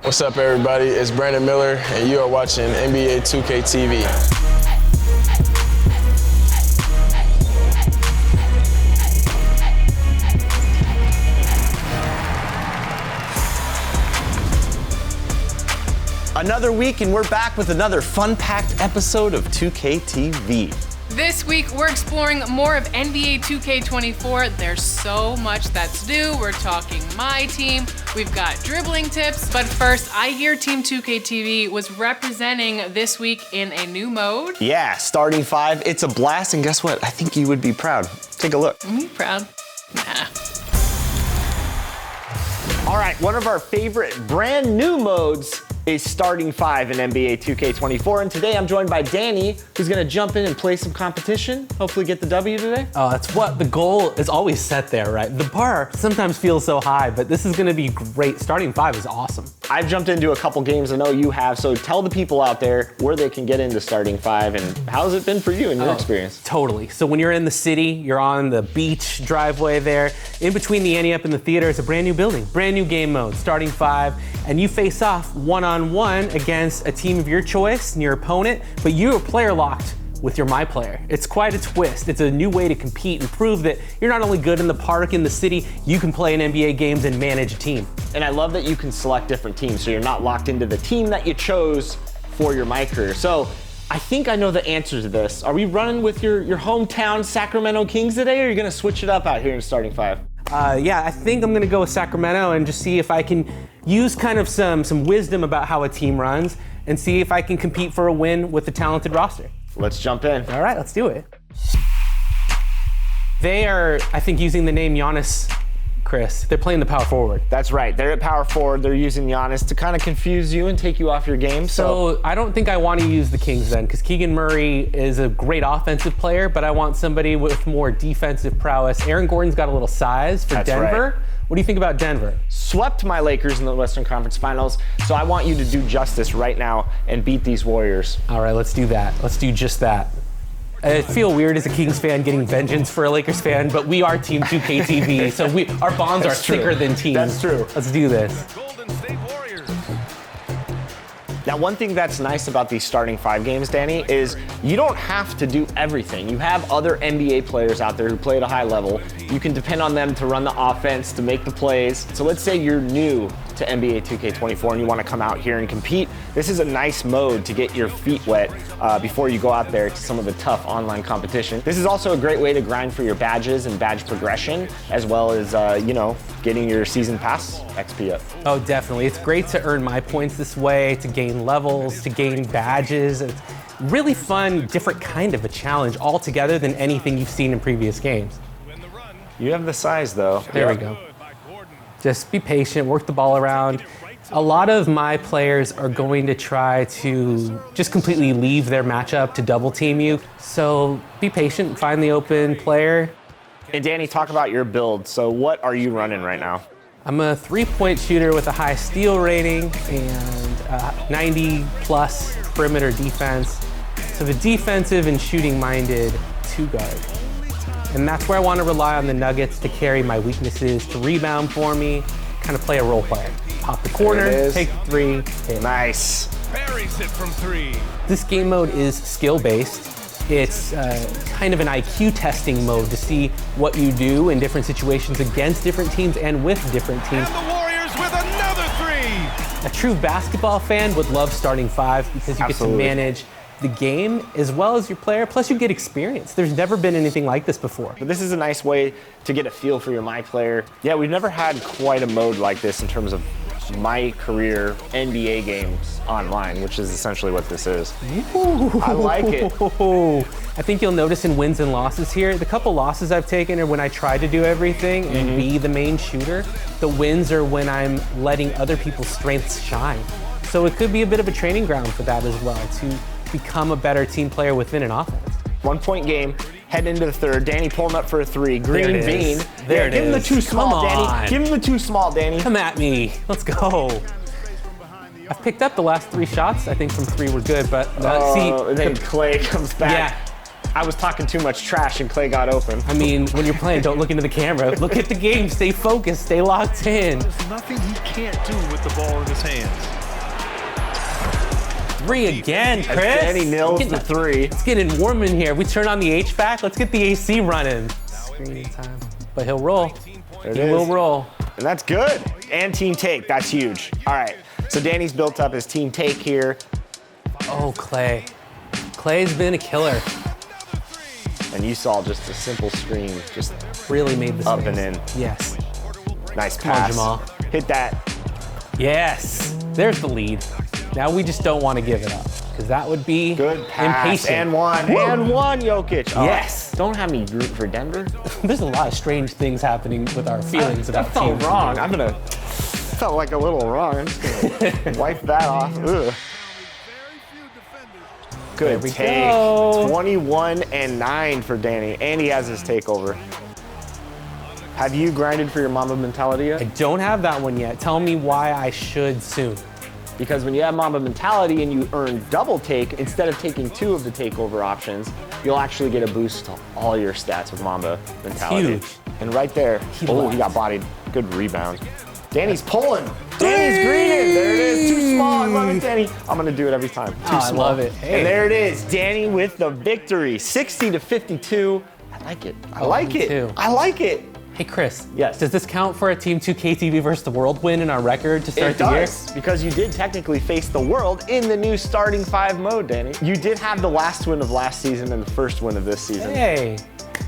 What's up, everybody? It's Brandon Miller, and you are watching NBA 2KTV. Another week, and we're back with another fun-packed episode of 2KTV. This week, we're exploring more of NBA 2K24. There's so much that's new. We're talking MyTEAM. We've got dribbling tips. But first, I hear Team 2KTV was representing this week in a new mode. Yeah, starting five. It's a blast, and guess what? I think you would be proud. Take a look. Are you proud? Nah. All right, one of our favorite brand new modes is starting five in NBA 2K24, and today I'm joined by Danny, who's gonna jump in and play some competition, hopefully get the W today. Oh, that's what the goal is always set there, right? The bar sometimes feels so high, but this is gonna be great. Starting five is awesome. I've jumped into a couple games, I know you have, so tell the people out there where they can get into starting five, and how's it been for you in your experience? Totally. So when you're in the city, you're on the beach driveway there, in between the Ante Up and the theater is a brand new building, brand new game mode, starting five, and you face off one-on-one against a team of your choice and your opponent, but you are player locked with your MyPlayer. It's quite a twist. It's a new way to compete and prove that you're not only good in the park, in the city, you can play in NBA games and manage a team. And I love that you can select different teams, so you're not locked into the team that you chose for your MyCAREER. So I think I know the answer to this. Are we running with your hometown Sacramento Kings today, or are you gonna switch it up out here in starting five? Yeah, I think I'm gonna go with Sacramento and just see if I can use kind of some wisdom about how a team runs and see if I can compete for a win with a talented roster. Let's jump in. All right, let's do it. They are, I think, using the name Giannis, Chris. They're playing the power forward. That's right, they're at power forward. They're using Giannis to kind of confuse you and take you off your game. So I don't think I want to use the Kings then, because Keegan Murray is a great offensive player, but I want somebody with more defensive prowess. Aaron Gordon's got a little size for Denver. Right. What do you think about Denver? Swept my Lakers in the Western Conference Finals, so I want you to do justice right now and beat these Warriors. All right, let's do that. Let's do just that. I feel weird as a Kings fan getting vengeance for a Lakers fan, but we are Team 2KTV, so our bonds are thicker than teams. That's true. Let's do this. Now, one thing that's nice about these starting five games, Danny, is you don't have to do everything. You have other NBA players out there who play at a high level. You can depend on them to run the offense, to make the plays. So let's say you're new to NBA 2K24 and you want to come out here and compete. This is a nice mode to get your feet wet before you go out there to some of the tough online competition. This is also a great way to grind for your badges and badge progression, as well as, getting your season pass XP up. Oh, definitely. It's great to earn my points this way, to gain levels, to gain badges. It's really fun, different kind of a challenge altogether than anything you've seen in previous games. You have the size, though. There we go. Just be patient, work the ball around. A lot of my players are going to try to just completely leave their matchup to double team you. So be patient, find the open player. And Danny, talk about your build. So what are you running right now? I'm a three-point shooter with a high steal rating and 90 plus perimeter defense. So the defensive and shooting-minded two guard. And that's where I want to rely on the Nuggets to carry my weaknesses, to rebound for me, kind of play a role player. Pop the corner, take three, hit. Nice. Buries it from three. This game mode is skill-based. It's kind of an IQ testing mode to see what you do in different situations against different teams and with different teams. And the Warriors with another three. A true basketball fan would love starting five because you get to manage the game as well as your player, plus you get experience. There's never been anything like this before. But this is a nice way to get a feel for your MyPlayer. Yeah, we've never had quite a mode like this in terms of MyCAREER NBA games online, which is essentially what this is. Ooh. I like it. I think you'll notice in wins and losses here, the couple losses I've taken are when I try to do everything and be the main shooter. The wins are when I'm letting other people's strengths shine. So it could be a bit of a training ground for that as well, to become a better team player within an offense. 1 point game, head into the third. Danny pulling up for a three. Green bean. There it is. Give him the too small, Come on. Danny. Give him the too small, Danny. Come at me. Let's go. I've picked up the last three shots. I think from three were good, but and then Clay comes back. Yeah. I was talking too much trash and Clay got open. I mean, when you're playing, don't look into the camera. Look at the game, stay focused, stay locked in. There's nothing he can't do with the ball in his hands. 3 again, Chris. Danny nails the 3. It's getting warm in here. We turn on the HVAC, let's get the AC running. Screening time. But he'll roll. There it He is. will roll. And that's good. And team take, that's huge. All right, so Danny's built up his team take here. Oh, Clay. Clay's been a killer. And you saw just a simple screen, just Really made the up saves. and in. Yes. Nice Come on, pass. Jamal. Hit that. Yes. There's the lead. Now we just don't want to give it up, because that would be Good pass. impatient. And one. And one, Jokic. Oh, Yes. Don't have me root for Denver. There's a lot of strange things happening with our feelings That about felt teams. wrong. I'm gonna. Felt like a little wrong. I'm just gonna wipe that off. Ugh. Good we take. go. 21 and 9 for Danny, and he has his takeover. Have you grinded for your Mamba mentality I yet? don't have that one yet. Tell me why I should soon. Because when you have Mamba mentality and you earn double take, instead of taking 2 of the takeover options, you'll actually get a boost to all your stats with Mamba mentality. huge. And right there, He oh, left. he got bodied. Good rebound. Danny's pulling. Danny's greening. There it is. Too small. I love it, Danny. I'm gonna do it every time. Too Oh, I small. love it. Hey. And there it is. Danny with the victory. 60-52. I like it. I like me it. too. I like it. Hey, Chris. Yes. Does this count for a Team 2KTV versus the World win in our record to start It the year? does, because you did technically face the world in the new starting 5 mode, Danny. You did have the last win of last season and the first win of this season. Hey.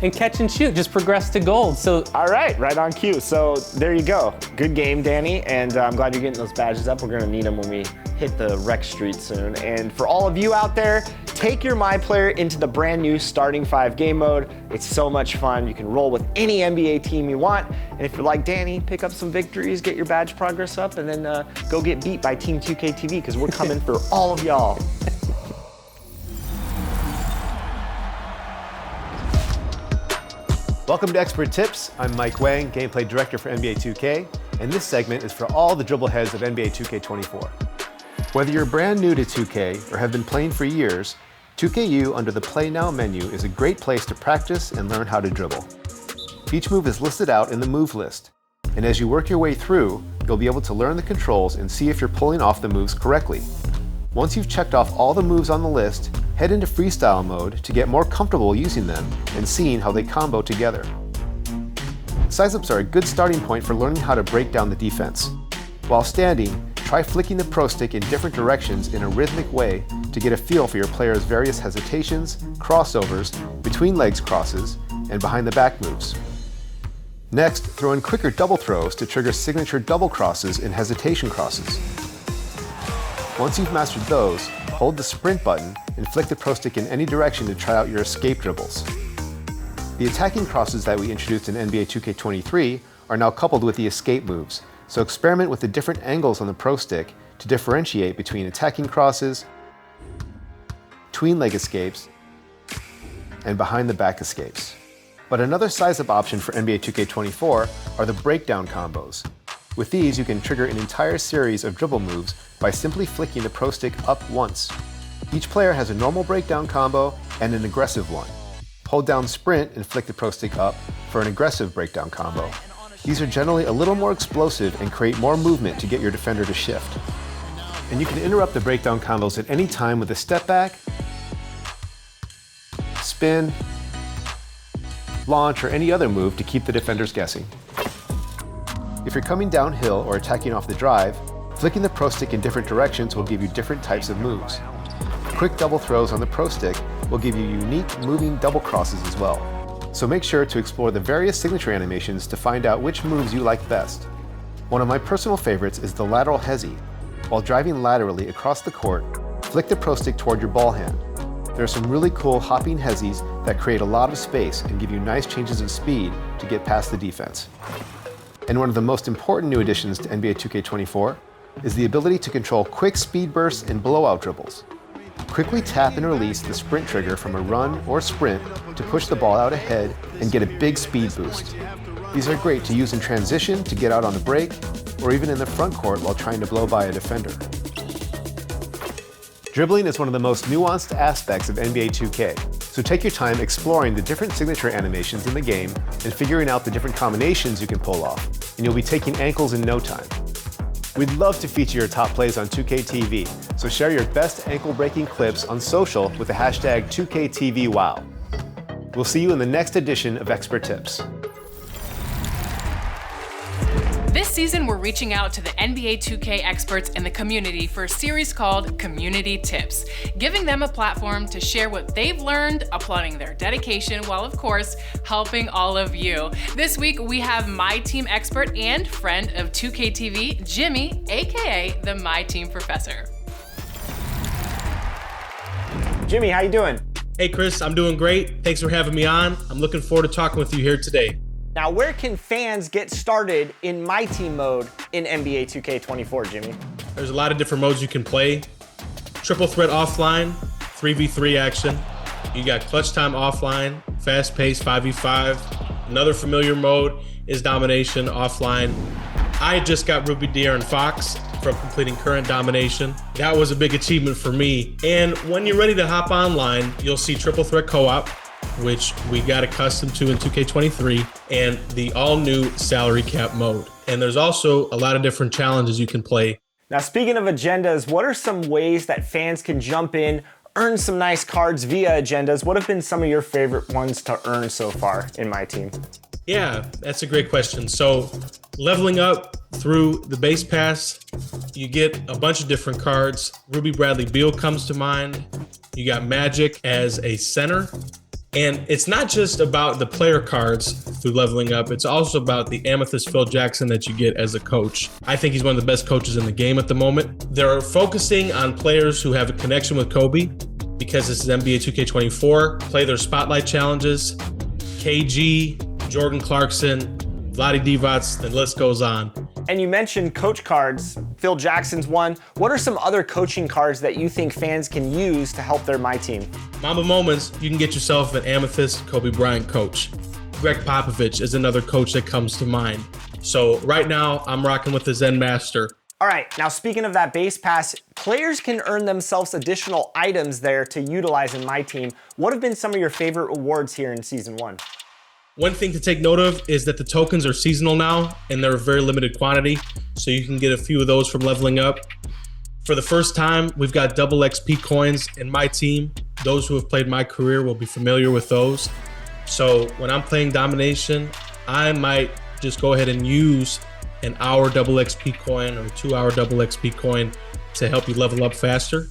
And catch and shoot just progressed to gold. So All right, right on cue. So there you go. Good game, Danny, and I'm glad you're getting those badges up. We're gonna need them when we hit the rec street soon. And for all of you out there, take your MyPlayer into the brand new starting 5 game mode. It's so much fun. You can roll with any NBA team you want. And if you're like Danny, pick up some victories, get your badge progress up, and then go get beat by Team 2KTV, because we're coming for all of y'all. Welcome to Expert Tips. I'm Mike Wang, Gameplay Director for NBA 2K, and this segment is for all the dribble heads of NBA 2K24. Whether you're brand new to 2K or have been playing for years, 2KU under the Play Now menu is a great place to practice and learn how to dribble. Each move is listed out in the move list, and as you work your way through, you'll be able to learn the controls and see if you're pulling off the moves correctly. Once you've checked off all the moves on the list, head into freestyle mode to get more comfortable using them and seeing how they combo together. Size-ups are a good starting point for learning how to break down the defense. While standing, try flicking the pro stick in different directions in a rhythmic way to get a feel for your player's various hesitations, crossovers, between legs crosses, and behind the back moves. Next, throw in quicker double throws to trigger signature double crosses and hesitation crosses. Once you've mastered those, hold the sprint button and flick the pro stick in any direction to try out your escape dribbles. The attacking crosses that we introduced in NBA 2K23 are now coupled with the escape moves, so experiment with the different angles on the pro stick to differentiate between attacking crosses, tween leg escapes, and behind the back escapes. But another size-up option for NBA 2K24 are the breakdown combos. With these, you can trigger an entire series of dribble moves by simply flicking the pro stick up once. Each player has a normal breakdown combo and an aggressive one. Hold down sprint and flick the pro stick up for an aggressive breakdown combo. These are generally a little more explosive and create more movement to get your defender to shift. And you can interrupt the breakdown combos at any time with a step back, spin, launch, or any other move to keep the defenders guessing. If you're coming downhill or attacking off the drive, flicking the pro stick in different directions will give you different types of moves. Quick double throws on the pro stick will give you unique moving double crosses as well. So make sure to explore the various signature animations to find out which moves you like best. One of my personal favorites is the lateral hezi. While driving laterally across the court, flick the pro stick toward your ball hand. There are some really cool hopping hezis that create a lot of space and give you nice changes of speed to get past the defense. And one of the most important new additions to NBA 2K24 is the ability to control quick speed bursts and blowout dribbles. Quickly tap and release the sprint trigger from a run or sprint to push the ball out ahead and get a big speed boost. These are great to use in transition to get out on the break, or even in the front court while trying to blow by a defender. Dribbling is one of the most nuanced aspects of NBA 2K, so take your time exploring the different signature animations in the game and figuring out the different combinations you can pull off, and you'll be taking ankles in no time. We'd love to feature your top plays on 2KTV, so share your best ankle-breaking clips on social with the hashtag 2KTVWow. We'll see you in the next edition of Expert Tips. This season, we're reaching out to the NBA 2K experts in the community for a series called Community Tips, giving them a platform to share what they've learned, applauding their dedication, while of course, helping all of you. This week, we have MyTEAM expert and friend of 2KTV, Jimmy, AKA the MyTEAM Professor. Jimmy, how you doing? Hey Chris, I'm doing great. Thanks for having me on. I'm looking forward to talking with you here today. Now, where can fans get started in MyTEAM mode in NBA 2K24, Jimmy? There's a lot of different modes you can play. Triple threat offline, 3v3 action. You got clutch time offline, fast pace 5v5. Another familiar mode is domination offline. I just got Ruby De'Aaron Fox from completing current domination. That was a big achievement for me. And when you're ready to hop online, you'll see triple threat co-op, which we got accustomed to in 2K23, and the all-new salary cap mode. And there's also a lot of different challenges you can play. Now, speaking of agendas, what are some ways that fans can jump in, earn some nice cards via agendas? What have been some of your favorite ones to earn so far in MyTEAM? Yeah, that's a great question. So leveling up through the base pass, you get a bunch of different cards. Ruby Bradley Beal comes to mind. You got Magic as a center. And it's not just about the player cards through leveling up, it's also about the Amethyst Phil Jackson that you get as a coach. I think he's one of the best coaches in the game at the moment. They're focusing on players who have a connection with Kobe because this is NBA 2K24, play their spotlight challenges. KG, Jordan Clarkson, Vlade Divac, the list goes on. And you mentioned coach cards. Phil Jackson's one. What are some other coaching cards that you think fans can use to help their MyTEAM? Mamba Moments, you can get yourself an Amethyst Kobe Bryant coach. Greg Popovich is another coach that comes to mind. So right now, I'm rocking with the Zen Master. All right, now speaking of that base pass, players can earn themselves additional items there to utilize in MyTEAM. What have been some of your favorite rewards here in Season 1? One thing to take note of is that the tokens are seasonal now, and they're a very limited quantity, so you can get a few of those from leveling up. For the first time, we've got double XP coins in MyTEAM. Those who have played MyCAREER will be familiar with those. So when I'm playing domination, I might just go ahead and use an hour double XP coin or a 2 hour double XP coin to help you level up faster.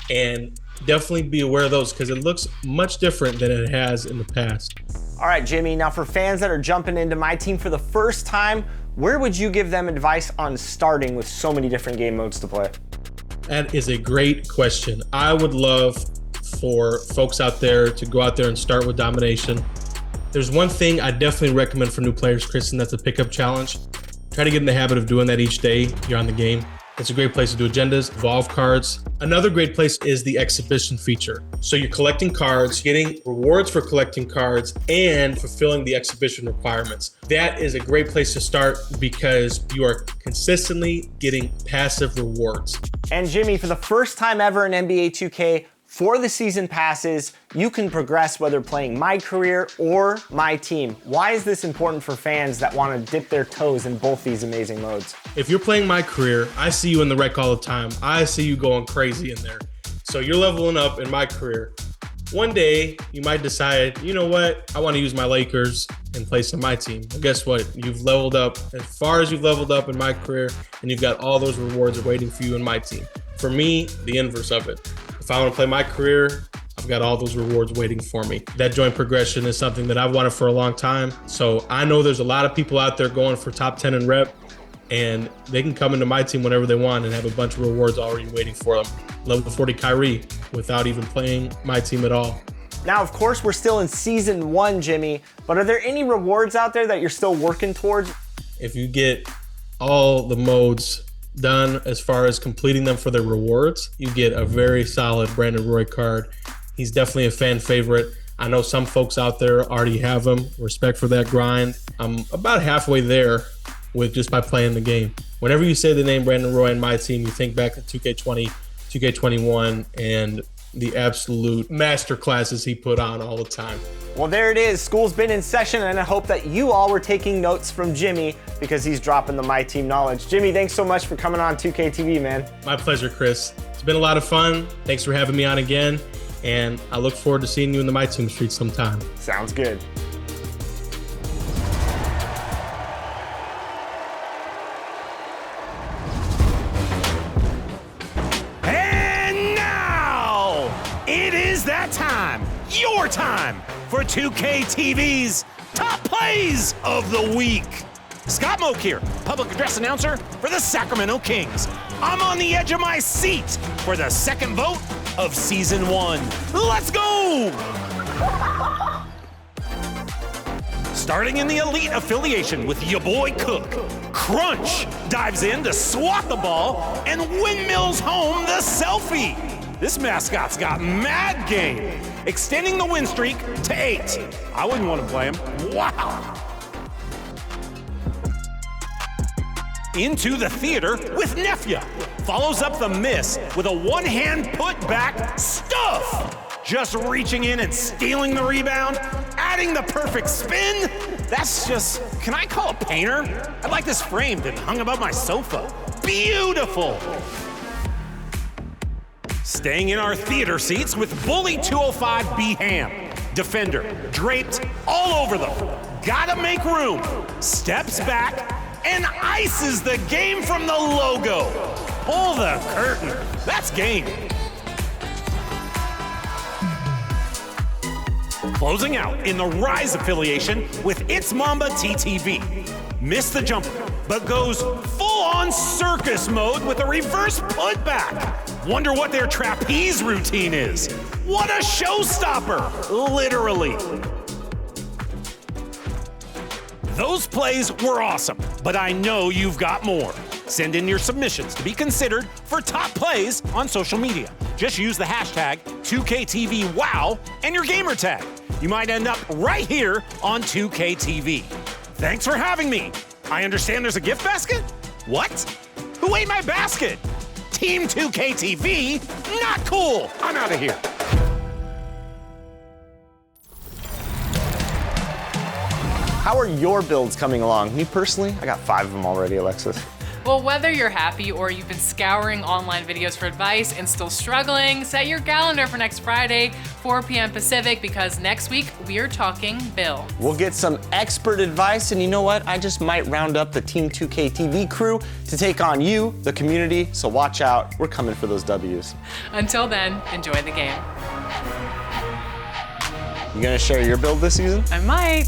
And definitely be aware of those because it looks much different than it has in the past. All right, Jimmy, now for fans that are jumping into MyTEAM for the first time, where would you give them advice on starting with so many different game modes to play? That is a great question. I would love for folks out there to go out there and start with domination. There's one thing I definitely recommend for new players, Chris, and that's a pickup challenge. Try to get in the habit of doing that each day you're on the game. It's a great place to do agendas, evolve cards. Another great place is the exhibition feature. So you're collecting cards, getting rewards for collecting cards, and fulfilling the exhibition requirements. That is a great place to start because you are consistently getting passive rewards. And Jimmy, for the first time ever in NBA 2K, for the season passes, you can progress whether playing MyCAREER or MyTEAM. Why is this important for fans that want to dip their toes in both these amazing modes? If you're playing MyCAREER, I see you in the rec all the time. I see you going crazy in there. So you're leveling up in MyCAREER. One day, you might decide, you know what? I want to use my Lakers and play some MyTEAM. Well, guess what? You've leveled up as far as you've leveled up in MyCAREER, and you've got all those rewards waiting for you in MyTEAM. For me, the inverse of it. If I want to play MyCAREER, I've got all those rewards waiting for me. That joint progression is something that I've wanted for a long time. So I know there's a lot of people out there going for top 10 in rep, and they can come into MyTEAM whenever they want and have a bunch of rewards already waiting for them. Level 40 Kyrie without even playing MyTEAM at all. Now, of course, we're still in Season 1, Jimmy, but are there any rewards out there that you're still working towards? If you get all the modes done as far as completing them for their rewards, you get a very solid Brandon Roy card. He's definitely a fan favorite. I know some folks out there already have him. Respect for that grind. I'm about halfway there with just by playing the game. Whenever you say the name Brandon Roy in MyTEAM, you think back to 2K20 2K21 and the absolute master classes he put on all the time. Well, there it is. School's been in session, and I hope that you all were taking notes from Jimmy because he's dropping the MyTEAM knowledge. Jimmy, thanks so much for coming on 2KTV, man. My pleasure, Chris. It's been a lot of fun. Thanks for having me on again, and I look forward to seeing you in the MyTEAM streets sometime. Sounds good. And now, it is that time, your time, for 2KTV's Top Plays of the Week. Scott Moak here, public address announcer for the Sacramento Kings. I'm on the edge of my seat for the second vote of Season 1. Let's go! Starting in the elite affiliation with your boy Cook, Crunch dives in to swat the ball and windmills home the selfie. This mascot's got mad game, extending the win streak to 8. I wouldn't want to play him. Wow. Into the theater with Nefya. Follows up the miss with a one-hand putback stuff. Just reaching in and stealing the rebound, adding the perfect spin. That's just, can I call a painter? I'd like this framed and hung above my sofa. Beautiful. Staying in our theater seats with Bully 205 B Ham. Defender, draped all over them. Gotta make room. Steps back and ices the game from the logo. Pull the curtain. That's game. Closing out in the Rise affiliation with It's Mamba TTV. Missed the jumper, but goes full-on circus mode with a reverse putback. Wonder what their trapeze routine is. What a showstopper, literally. Those plays were awesome, but I know you've got more. Send in your submissions to be considered for top plays on social media. Just use the hashtag 2KTVWOW and your gamer tag. You might end up right here on 2KTV. Thanks for having me. I understand there's a gift basket? What? Who ate my basket? Team 2KTV? Not cool. I'm out of here. How are your builds coming along? Me personally, I got 5 of them already, Alexis. Well, whether you're happy or you've been scouring online videos for advice and still struggling, set your calendar for next Friday, 4 p.m. Pacific, because next week we are talking builds. We'll get some expert advice, and you know what? I just might round up the Team 2KTV crew to take on you, the community, so watch out. We're coming for those W's. Until then, enjoy the game. You gonna share your build this season? I might.